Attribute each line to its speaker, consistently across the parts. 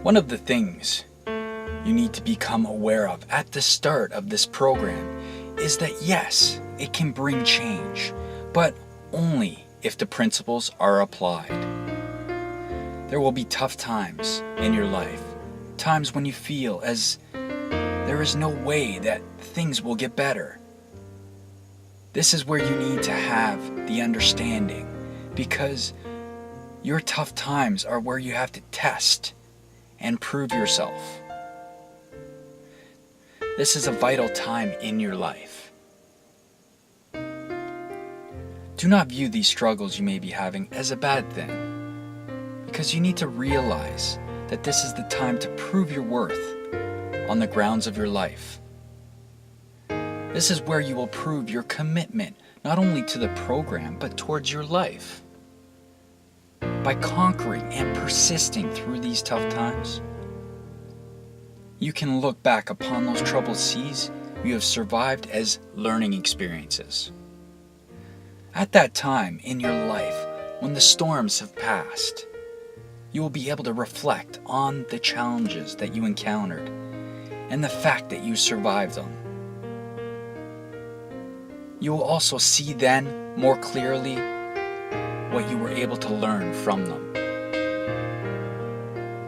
Speaker 1: One of the things you need to become aware of at the start of this program is that yes, it can bring change, but only if the principles are applied. There will be tough times in your life, times when you feel as there is no way that things will get better. This is where you need to have the understanding, because your tough times are where you have to test and prove yourself. This is a vital time in your life. Do not view these struggles you may be having as a bad thing, because you need to realize that this is the time to prove your worth on the grounds of your life. This is where you will prove your commitment not only to the program but towards your life. By conquering and persisting through these tough times, you can look back upon those troubled seas you have survived as learning experiences. At that time in your life, when the storms have passed, you will be able to reflect on the challenges that you encountered and the fact that you survived them. You will also see then more clearly what you were able to learn from them.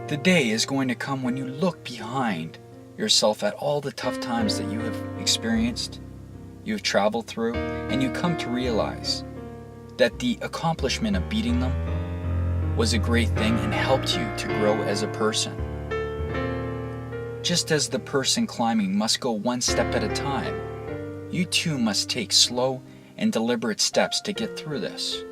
Speaker 1: The day is going to come when you look behind yourself at all the tough times that you have experienced, you have traveled through, and you come to realize that the accomplishment of beating them was a great thing and helped you to grow as a person. Just as the person climbing must go one step at a time, you too must take slow and deliberate steps to get through this.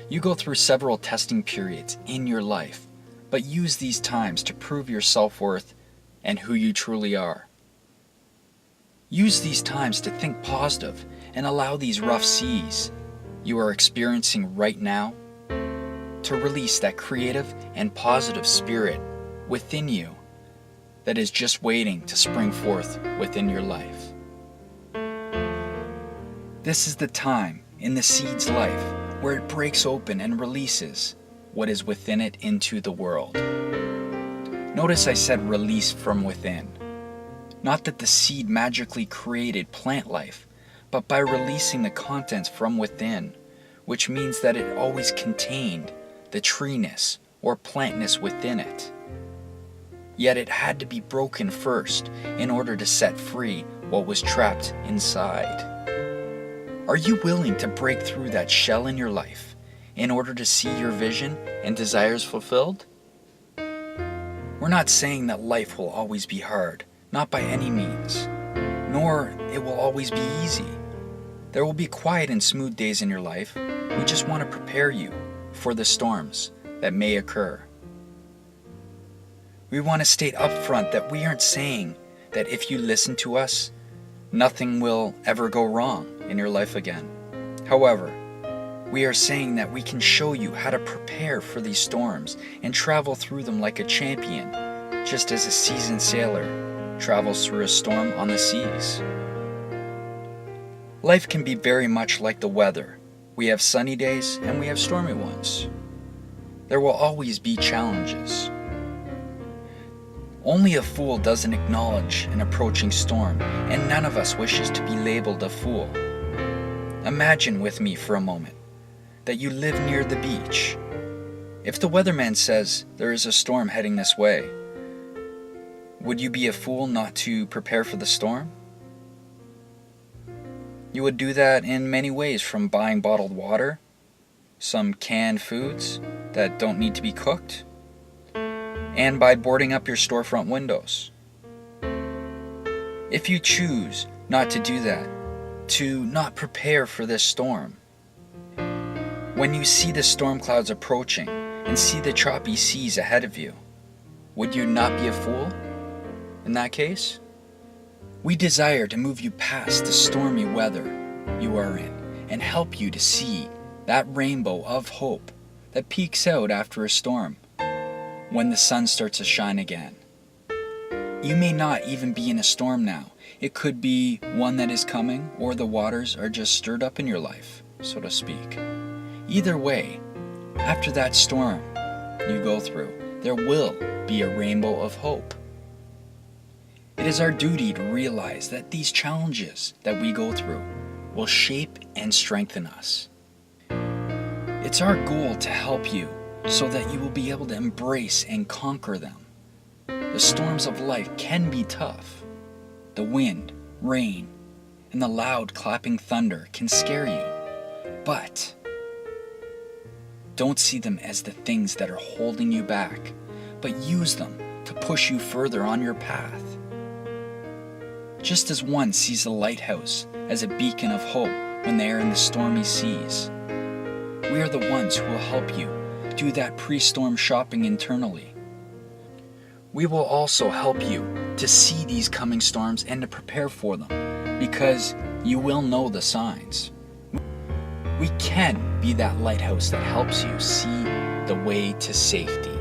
Speaker 1: You go through several testing periods in your life, but use these times to prove your self-worth and who you truly are. Use these times to think positive and allow these rough seas you are experiencing right now to release that creative and positive spirit within you that is just waiting to spring forth within your life. This is the time in the seed's life where it breaks open and releases what is within it into the world. Notice I said release from within. Not that the seed magically created plant life, but by releasing the contents from within, which means that it always contained the treeness or plantness within it. Yet it had to be broken first in order to set free what was trapped inside. Are you willing to break through that shell in your life in order to see your vision and desires fulfilled? We're not saying that life will always be hard, not by any means, nor it will always be easy. There will be quiet and smooth days in your life. We just want to prepare you for the storms that may occur. We want to state up front that we aren't saying that if you listen to us, nothing will ever go wrong in your life again. However, we are saying that we can show you how to prepare for these storms and travel through them like a champion, just as a seasoned sailor travels through a storm on the seas. Life can be very much like the weather. We have sunny days and we have stormy ones. There will always be challenges. Only a fool doesn't acknowledge an approaching storm, and none of us wishes to be labeled a fool. Imagine with me for a moment that you live near the beach. If the weatherman says there is a storm heading this way, would you be a fool not to prepare for the storm? You would do that in many ways, from buying bottled water, some canned foods that don't need to be cooked, and by boarding up your storefront windows. If you choose not to do that, to not prepare for this storm, when you see the storm clouds approaching and see the choppy seas ahead of you, would you not be a fool in that case? We desire to move you past the stormy weather you are in and help you to see that rainbow of hope that peeks out after a storm when the sun starts to shine again. You may not even be in a storm now. It could be one that is coming, or the waters are just stirred up in your life, so to speak. Either way, after that storm you go through, there will be a rainbow of hope. It is our duty to realize that these challenges that we go through will shape and strengthen us. It's our goal to help you so that you will be able to embrace and conquer them. The storms of life can be tough. The wind, rain, and the loud clapping thunder can scare you, but don't see them as the things that are holding you back, but use them to push you further on your path. Just as one sees a lighthouse as a beacon of hope when they are in the stormy seas, we are the ones who will help you do that pre-storm shopping internally. We will also help you to see these coming storms and to prepare for them, because you will know the signs. We can be that lighthouse that helps you see the way to safety.